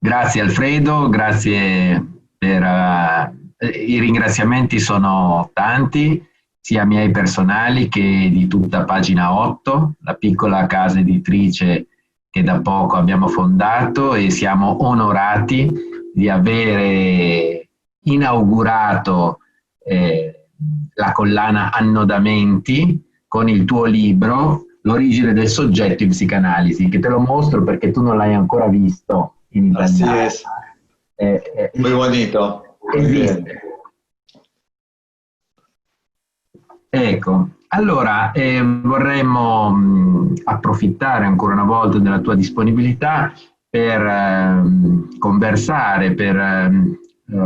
Grazie Alfredo, grazie per i ringraziamenti sono tanti, sia miei personali che di tutta Pagina 8, la piccola casa editrice che da poco abbiamo fondato e siamo onorati di avere inaugurato la collana Annodamenti con il tuo libro L'origine del soggetto in psicanalisi, che te lo mostro perché tu non l'hai ancora visto in Así italiano. es. Muy bonito. Muy bien. Ecco, allora vorremmo approfittare ancora una volta della tua disponibilità per conversare, per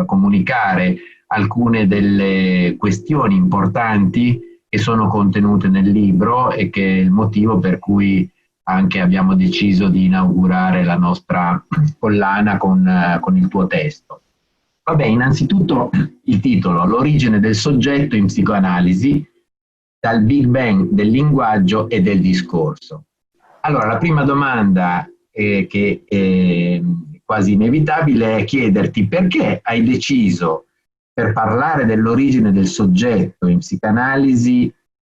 comunicare alcune delle questioni importanti che sono contenute nel libro e che è il motivo per cui anche abbiamo deciso di inaugurare la nostra collana con il tuo testo. Vabbè, innanzitutto il titolo, L'origine del soggetto in psicoanalisi, dal Big Bang del linguaggio e del discorso. Allora, la prima domanda che è quasi inevitabile è chiederti perché hai deciso, per parlare dell'origine del soggetto in psicanalisi,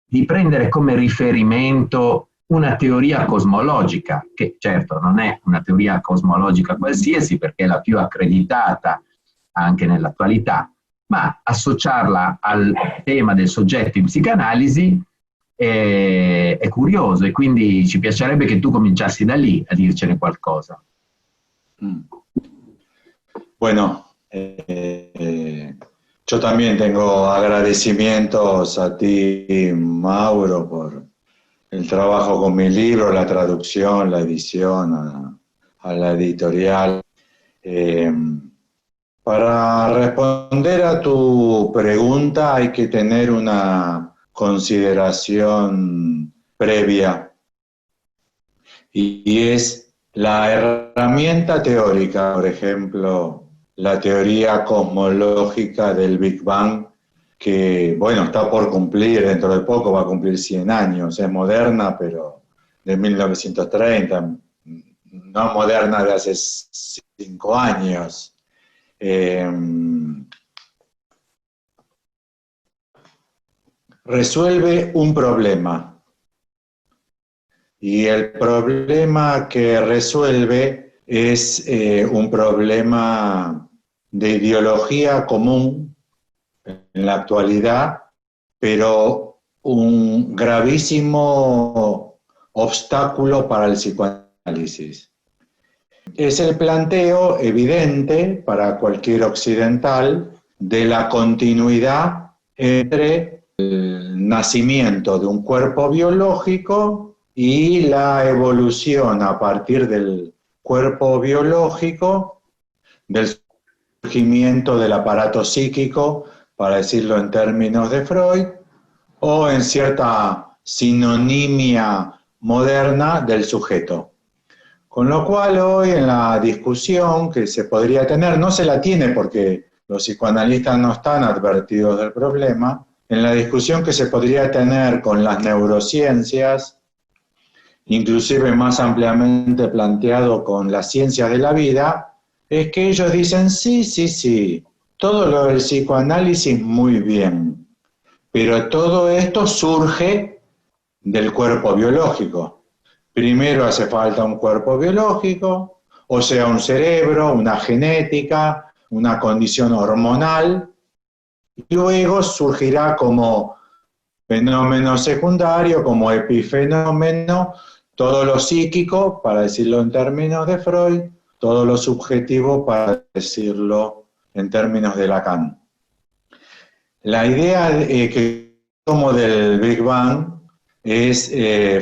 di prendere come riferimento una teoria cosmologica, che certo non è una teoria cosmologica qualsiasi perché è la più accreditata anche nell'attualità, ma associarla al tema del soggetto in psicanalisi è curioso e quindi ci piacerebbe che tu cominciassi da lì a dircene qualcosa. Bueno, yo también tengo agradecimientos a ti, Mauro, por el trabajo con mi libro, la traducción, la edición, a la editorial. Para responder a tu pregunta hay que tener una consideración previa y es la herramienta teórica, por ejemplo, la teoría cosmológica del Big Bang, que, bueno, está por cumplir, dentro de poco va a cumplir 100 años, es moderna, pero de 1930, no moderna de hace 5 años. Resuelve un problema y el problema que resuelve es un problema de ideología común en la actualidad, pero un gravísimo obstáculo para el psicoanálisis. Es el planteo evidente para cualquier occidental de la continuidad entre el nacimiento de un cuerpo biológico y la evolución a partir del cuerpo biológico, del surgimiento del aparato psíquico, para decirlo en términos de Freud, o en cierta sinonimia moderna del sujeto. Con lo cual hoy en la discusión que se podría tener, no se la tiene porque los psicoanalistas no están advertidos del problema, en la discusión que se podría tener con las neurociencias, inclusive más ampliamente planteado con las ciencias de la vida, es que ellos dicen sí, todo lo del psicoanálisis muy bien, pero todo esto surge del cuerpo biológico. Primero hace falta un cuerpo biológico, o sea, un cerebro, una genética, una condición hormonal, y luego surgirá como fenómeno secundario, como epifenómeno, todo lo psíquico, para decirlo en términos de Freud, todo lo subjetivo, para decirlo en términos de Lacan. La idea que tomo del Big Bang es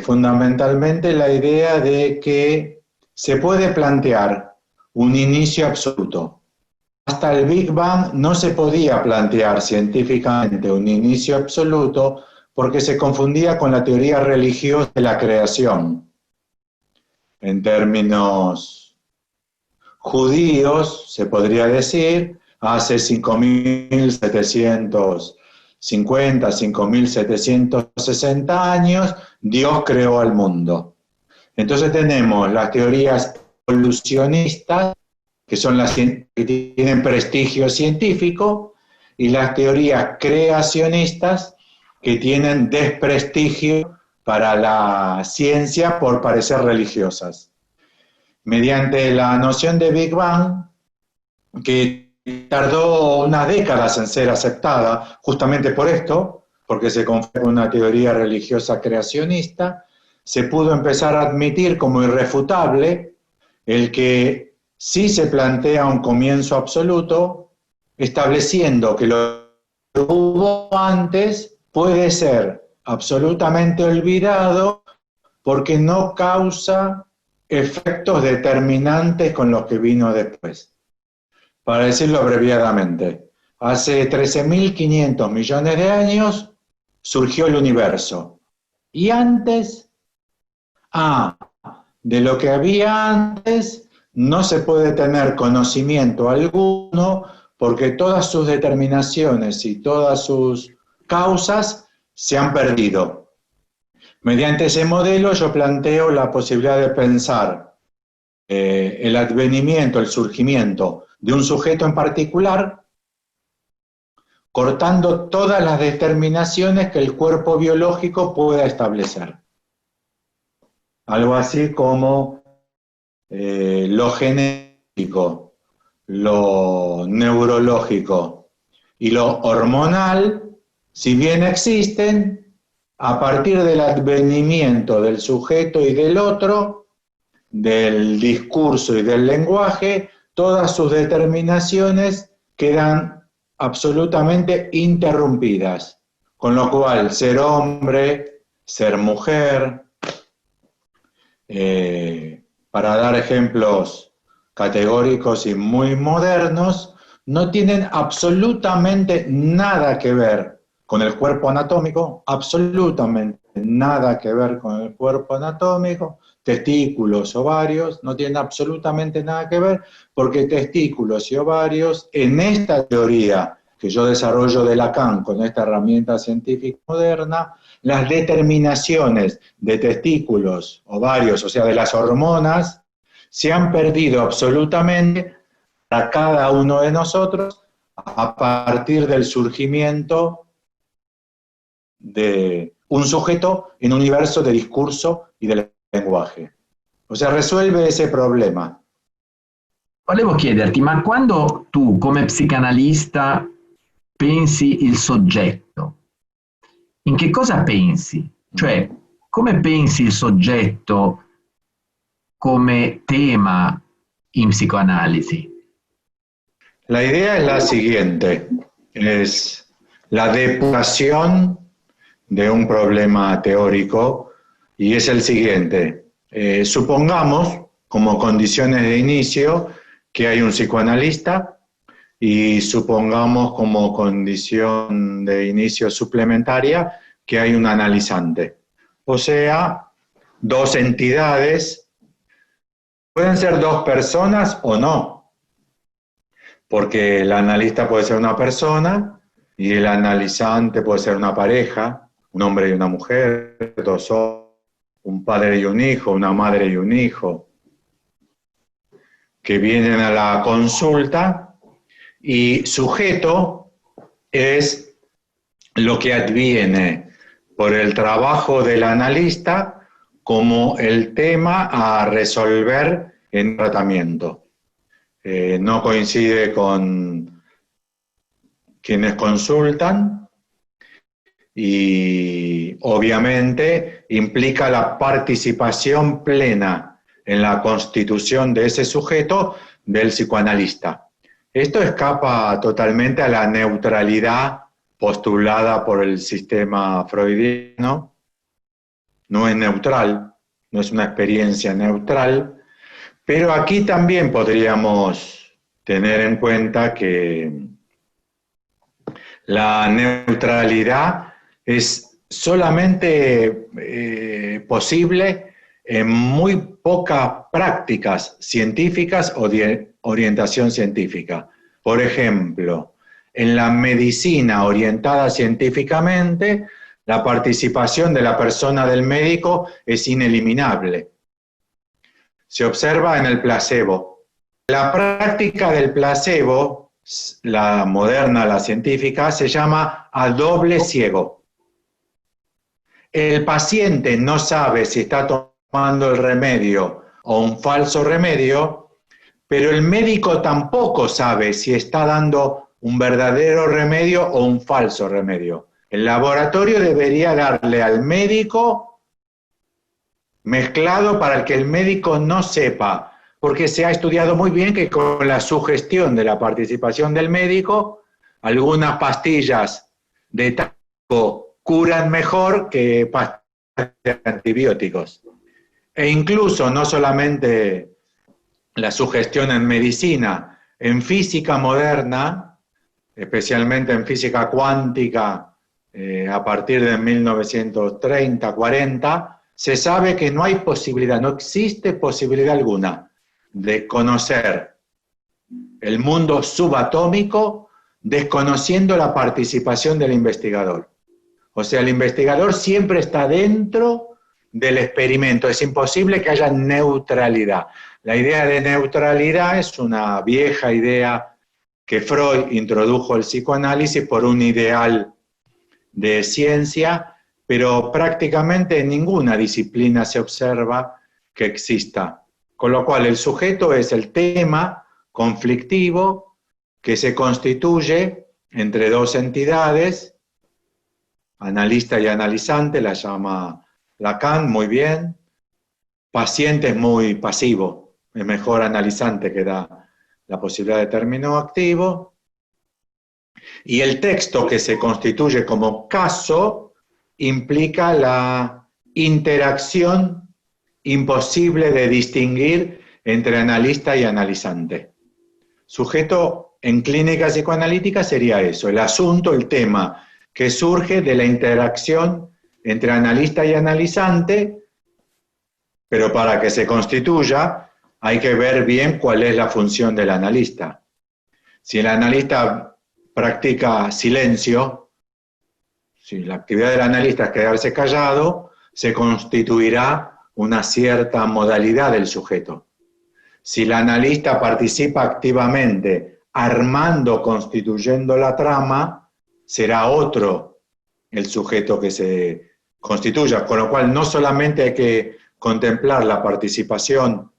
fundamentalmente la idea de que se puede plantear un inicio absoluto. Hasta el Big Bang no se podía plantear científicamente un inicio absoluto porque se confundía con la teoría religiosa de la creación. En términos judíos, se podría decir, hace 5.750, 5.760 años, Dios creó al mundo. Entonces tenemos las teorías evolucionistas que son las que tienen prestigio científico, y las teorías creacionistas, que tienen desprestigio para la ciencia por parecer religiosas. Mediante la noción de Big Bang, que tardó unas décadas en ser aceptada, justamente por esto, porque se confirma con una teoría religiosa creacionista, se pudo empezar a admitir como irrefutable el que sí se plantea un comienzo absoluto, estableciendo que lo que hubo antes puede ser absolutamente olvidado porque no causa efectos determinantes con los que vino después. Para decirlo abreviadamente, hace 13.500 millones de años surgió el universo. Y antes, de lo que había antes, no se puede tener conocimiento alguno porque todas sus determinaciones y todas sus causas se han perdido. Mediante ese modelo yo planteo la posibilidad de pensar el advenimiento, el surgimiento de un sujeto en particular, cortando todas las determinaciones que el cuerpo biológico pueda establecer. Algo así como lo genético, lo neurológico y lo hormonal, si bien existen, a partir del advenimiento del sujeto y del otro, del discurso y del lenguaje, todas sus determinaciones quedan absolutamente interrumpidas. Con lo cual, ser hombre, ser mujer, para dar ejemplos categóricos y muy modernos, no tienen absolutamente nada que ver con el cuerpo anatómico, absolutamente nada que ver con el cuerpo anatómico. Testículos, ovarios, no tienen absolutamente nada que ver, porque testículos y ovarios, en esta teoría que yo desarrollo de Lacan con esta herramienta científica moderna, las determinaciones de testículos, ovarios, o sea, de las hormonas, se han perdido absolutamente para cada uno de nosotros a partir del surgimiento de un sujeto en un universo de discurso y de lenguaje. O sea, resuelve ese problema. Volevo chiederti, ma quando tu come psicanalista pensi il soggetto, in che cosa pensi? Cioè, come pensi il soggetto come tema in psicoanalisi? La idea es la siguiente, es la depuración de un problema teórico, y es el siguiente. Supongamos, como condiciones de inicio, que hay un psicoanalista, y supongamos como condición de inicio suplementaria que hay un analizante. O sea, dos entidades, pueden ser dos personas o no, porque el analista puede ser una persona y el analizante puede ser una pareja, un hombre y una mujer, dos hombres, un padre y un hijo, una madre y un hijo, que vienen a la consulta, y sujeto es lo que adviene por el trabajo del analista como el tema a resolver en tratamiento. No coincide con quienes consultan y obviamente implica la participación plena en la constitución de ese sujeto del psicoanalista. Esto escapa totalmente a la neutralidad postulada por el sistema freudiano. No es neutral, no es una experiencia neutral, pero aquí también podríamos tener en cuenta que la neutralidad es solamente posible en muy pocas prácticas científicas o de orientación científica. Por ejemplo, en la medicina orientada científicamente, la participación de la persona del médico es ineliminable. Se observa en el placebo. La práctica del placebo, la moderna, la científica, se llama a doble ciego. El paciente no sabe si está tomando el remedio o un falso remedio, pero el médico tampoco sabe si está dando un verdadero remedio o un falso remedio. El laboratorio debería darle al médico mezclado para que el médico no sepa, porque se ha estudiado muy bien que con la sugestión de la participación del médico, algunas pastillas de tabaco curan mejor que pastillas de antibióticos. E incluso no solamente la sugestión en medicina, en física moderna, especialmente en física cuántica, a partir de 1930-40, se sabe que no hay posibilidad, no existe posibilidad alguna de conocer el mundo subatómico desconociendo la participación del investigador. O sea, el investigador siempre está dentro del experimento, es imposible que haya neutralidad. La idea de neutralidad es una vieja idea que Freud introdujo al psicoanálisis por un ideal de ciencia, pero prácticamente en ninguna disciplina se observa que exista. Con lo cual el sujeto es el tema conflictivo que se constituye entre dos entidades, analista y analizante, la llama Lacan muy bien, paciente es muy pasivo, es mejor analizante que da la posibilidad de término activo, y el texto que se constituye como caso implica la interacción imposible de distinguir entre analista y analizante. Sujeto en clínica psicoanalítica sería eso, el asunto, el tema que surge de la interacción entre analista y analizante, pero para que se constituya hay que ver bien cuál es la función del analista. Si el analista practica silencio, si la actividad del analista es quedarse callado, se constituirá una cierta modalidad del sujeto. Si el analista participa activamente, armando, constituyendo la trama, será otro el sujeto que se constituya, con lo cual no solamente hay que contemplar la participación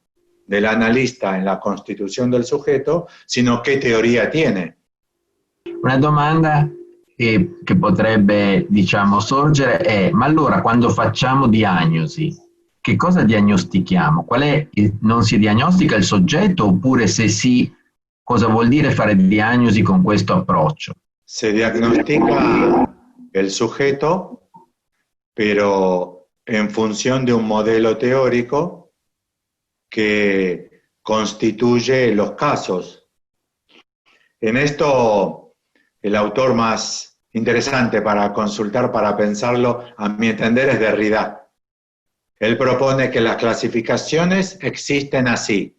del analista en la constitución del sujeto, sino qué teoría tiene. Una domanda che potrebbe, diciamo, sorgere è: ma allora quando facciamo diagnosi, che cosa diagnostichiamo? Non si diagnostica il soggetto, oppure se sì, cosa vuol dire fare diagnosi con questo approccio? Se diagnostica el sujeto, pero en función de un modelo teórico que constituye los casos. En esto, el autor más interesante para consultar, para pensarlo, a mi entender, es Derrida. Él propone que las clasificaciones existen así.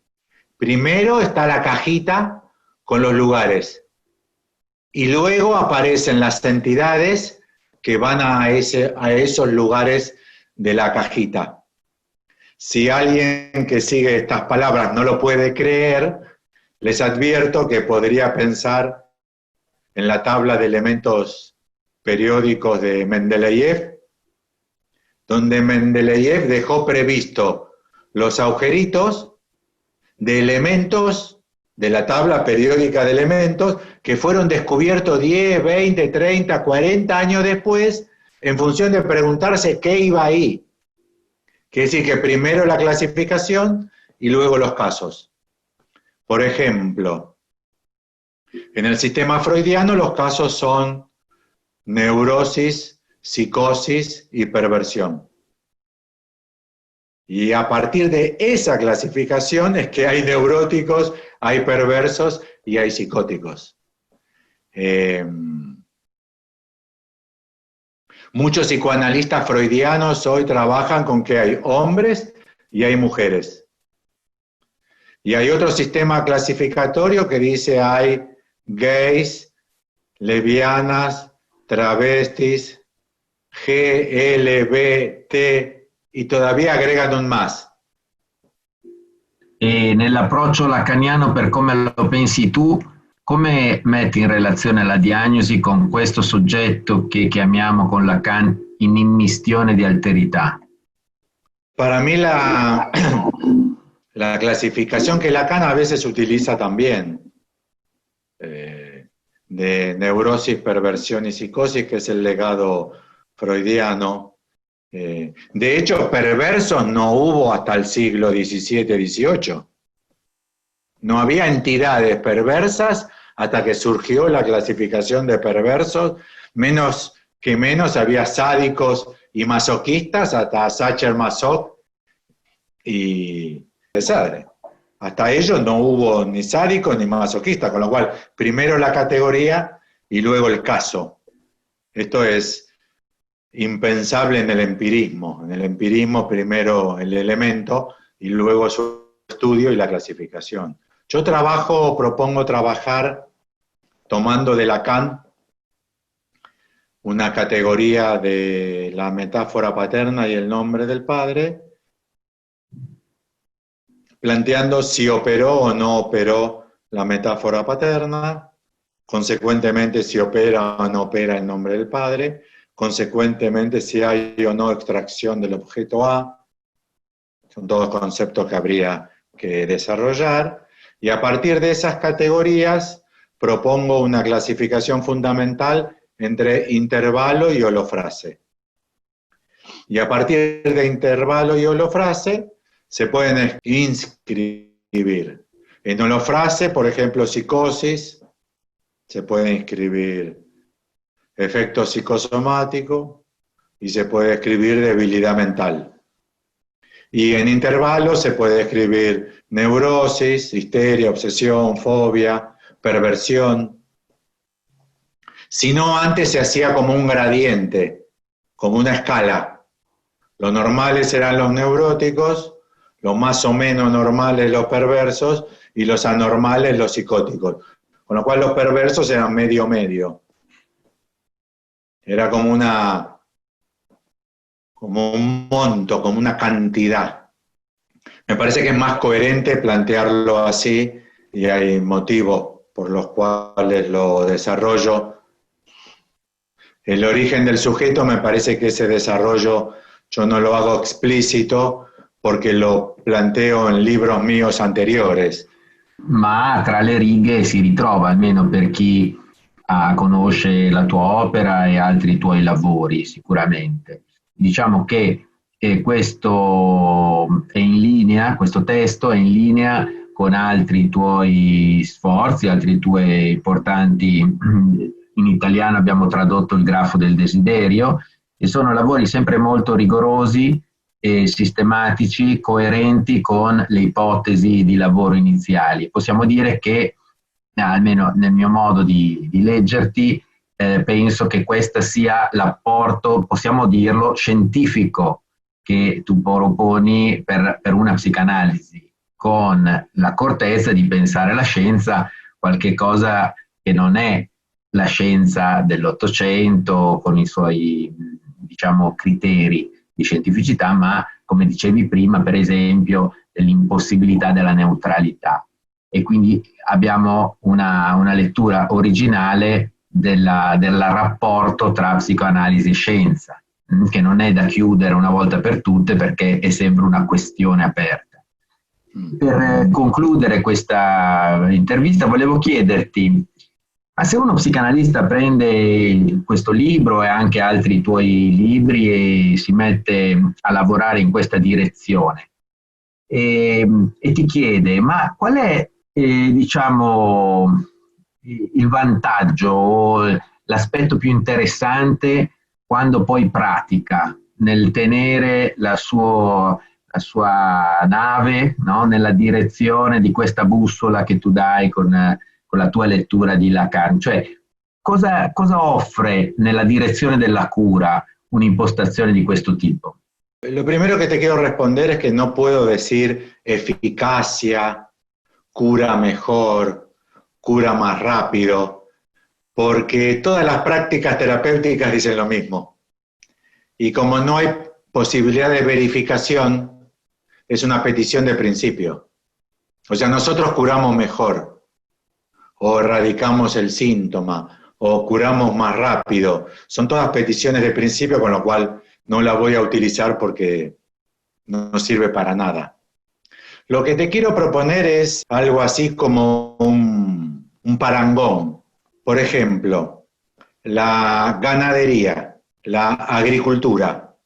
Primero está la cajita con los lugares, y luego aparecen las entidades que van a esos lugares de la cajita. Si alguien que sigue estas palabras no lo puede creer, les advierto que podría pensar en la tabla de elementos periódicos de Mendeleev, donde Mendeleev dejó previsto los agujeritos de elementos de la tabla periódica de elementos que fueron descubiertos 10, 20, 30, 40 años después en función de preguntarse qué iba ahí. Quiere decir que primero la clasificación y luego los casos. Por ejemplo, en el sistema freudiano los casos son neurosis, psicosis y perversión. Y a partir de esa clasificación es que hay neuróticos, hay perversos y hay psicóticos. Muchos psicoanalistas freudianos hoy trabajan con que hay hombres y hay mujeres. Y hay otro sistema clasificatorio que dice hay gays, lesbianas, travestis, GLBT, y todavía agregan un más. E nell'approccio lacaniano, per come lo pensi tu, come metti in relazione la diagnosi con questo soggetto che chiamiamo con Lacan inimmistione di alterità? Para mí la clasificación que Lacan a veces utiliza también, de neurosis, perversión y psicosis, que es el legado freudiano. De hecho, perversos no hubo hasta el siglo XVII-XVIII. No había entidades perversas hasta que surgió la clasificación de perversos, menos había sádicos y masoquistas hasta Sacher-Masoch y Sadre. Hasta ellos no hubo ni sádicos ni masoquistas, con lo cual primero la categoría y luego el caso. Esto es impensable en el empirismo. En el empirismo primero el elemento y luego su estudio y la clasificación. Yo propongo trabajar tomando de Lacan una categoría de la metáfora paterna y el nombre del padre, planteando si operó o no operó la metáfora paterna, consecuentemente si opera o no opera el nombre del padre, consecuentemente si hay o no extracción del objeto A. Son todos conceptos que habría que desarrollar, y a partir de esas categorías propongo una clasificación fundamental entre intervalo y holofrase. Y a partir de intervalo y holofrase se pueden inscribir. En holofrase, por ejemplo, psicosis, se puede inscribir efecto psicosomático y se puede escribir debilidad mental. Y en intervalo se puede escribir neurosis, histeria, obsesión, fobia, perversión. Si no, antes se hacía como un gradiente, como una escala. Los normales eran los neuróticos, los más o menos normales los perversos y los anormales los psicóticos. Con lo cual los perversos eran medio-medio. Era como un monto, como una cantidad. Me parece que es más coherente plantearlo así y hay motivos por los cuales lo desarrollo. El origen del sujeto, me parece que ese desarrollo yo no lo hago explícito porque lo planteo en libros míos anteriores. Ma tra le righe si ritrova, almeno per chi conosce la tua opera e altri tuoi lavori, sicuramente. Diciamo che questo è in linea, questo testo è in linea con altri tuoi sforzi, altri tuoi importanti, in italiano abbiamo tradotto Il grafo del desiderio, e sono lavori sempre molto rigorosi e sistematici, coerenti con le ipotesi di lavoro iniziali. Possiamo dire che, almeno nel mio modo di leggerti, penso che questo sia l'apporto, possiamo dirlo, scientifico che tu proponi per una psicanalisi, con l'accortezza di pensare alla scienza qualche cosa che non è la scienza dell'Ottocento con i suoi, diciamo, criteri di scientificità, ma, come dicevi prima, per esempio, dell'impossibilità della neutralità. E quindi abbiamo una lettura originale del rapporto tra psicoanalisi e scienza, che non è da chiudere una volta per tutte perché è sempre una questione aperta. Per concludere questa intervista volevo chiederti, ma se uno psicanalista prende questo libro e anche altri tuoi libri e si mette a lavorare in questa direzione e ti chiede, ma qual è, diciamo, il vantaggio o l'aspetto più interessante quando poi pratica nel tenere la sua nave, no? Nella direzione di questa bussola che tu dai con la tua lettura di Lacan? Cioè, cosa offre nella direzione della cura un'impostazione di questo tipo? Lo primero que te quiero responder es que no puedo decir eficacia, cura mejor, cura más rápido, porque todas las prácticas terapéuticas dicen lo mismo. Y como no hay posibilidad de verificación, es una petición de principio. O sea, nosotros curamos mejor, o erradicamos el síntoma, o curamos más rápido. Son todas peticiones de principio, con lo cual no la voy a utilizar porque no sirve para nada. Lo que te quiero proponer es algo así como un parangón. Por ejemplo, la ganadería, la agricultura,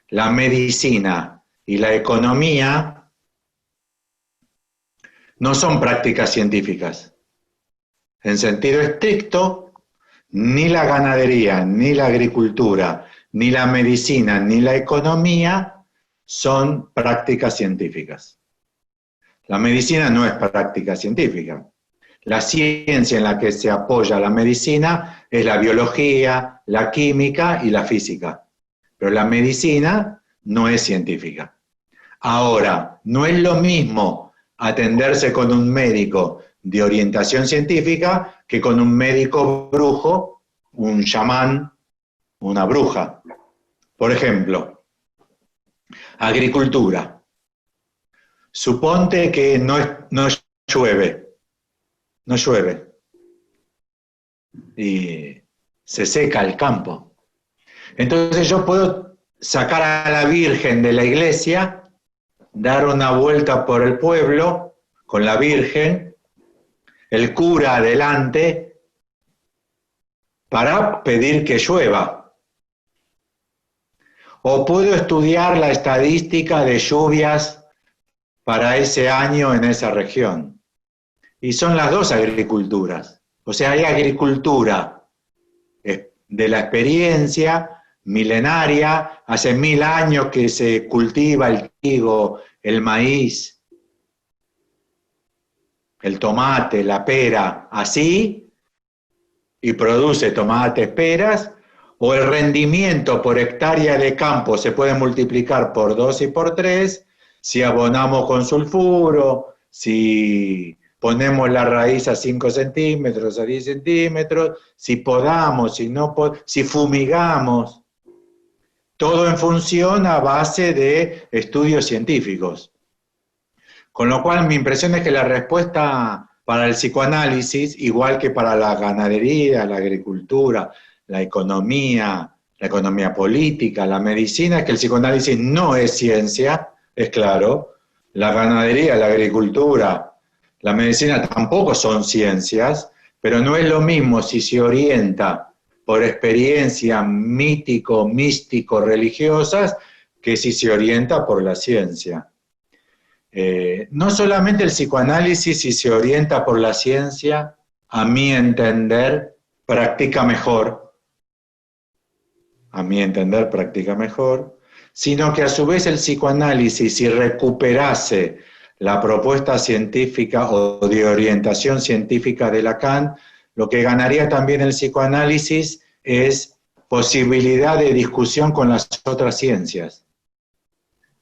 la medicina y la economía no son prácticas científicas. En sentido estricto, ni la ganadería, ni la agricultura, ni la medicina, ni la economía son prácticas científicas. La medicina no es práctica científica. La ciencia en la que se apoya la medicina es la biología, la química y la física. Pero la medicina no es científica. Ahora, no es lo mismo atenderse con un médico de orientación científica que con un médico brujo, un chamán, una bruja. Por ejemplo, agricultura. Suponte que no llueve y se seca el campo. Entonces yo puedo sacar a la Virgen de la iglesia, dar una vuelta por el pueblo con la Virgen, el cura adelante, para pedir que llueva. O puedo estudiar la estadística de lluvias para ese año en esa región. Y son las dos agriculturas. O sea, hay agricultura de la experiencia milenaria, hace 1000 años que se cultiva el trigo, el maíz, el tomate, la pera, así, y produce tomates, peras, o el rendimiento por hectárea de campo se puede multiplicar por 2 y por 3, si abonamos con sulfuro, si ponemos la raíz a 5 centímetros, a 10 centímetros, si podamos, si fumigamos, todo en función a base de estudios científicos. Con lo cual mi impresión es que la respuesta para el psicoanálisis, igual que para la ganadería, la agricultura, la economía política, la medicina, es que el psicoanálisis no es ciencia, es claro. La ganadería, la agricultura, la medicina tampoco son ciencias, pero no es lo mismo si se orienta por experiencias místico, religiosas, que si se orienta por la ciencia. No solamente el psicoanálisis, si se orienta por la ciencia, a mi entender, practica mejor, sino que a su vez el psicoanálisis, si recuperase la propuesta científica o de orientación científica de Lacan, lo que ganaría también el psicoanálisis es posibilidad de discusión con las otras ciencias.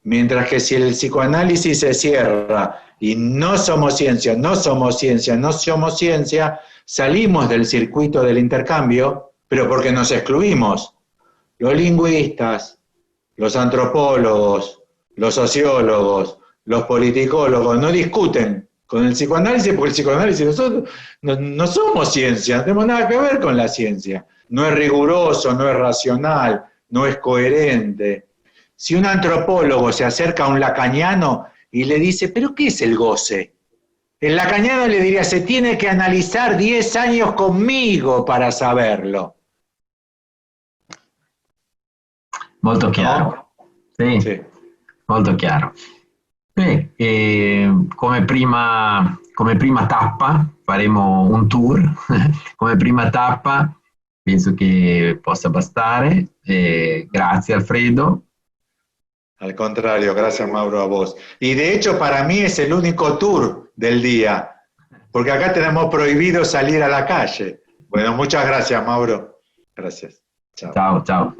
Mientras que si el psicoanálisis se cierra y no somos ciencia, salimos del circuito del intercambio, pero porque nos excluimos. Los lingüistas, los antropólogos, los sociólogos, los politicólogos no discuten con el psicoanálisis porque el psicoanálisis nosotros no somos ciencia, no tenemos nada que ver con la ciencia. No es riguroso, no es racional, no es coherente. Si un antropólogo se acerca a un lacaniano y le dice, ¿pero qué es el goce? El lacaniano le diría, se tiene que analizar 10 años conmigo para saberlo. Molto chiaro. No? Sì, molto chiaro. Come prima tappa faremo un tour, come prima tappa penso che possa bastare. Grazie Alfredo. Al contrario, gracias Mauro a vos. Y de hecho para mí es el único tour del día, porque acá tenemos prohibido salir a la calle. Bueno, muchas gracias Mauro. Gracias. Chao. Ciao, ciao.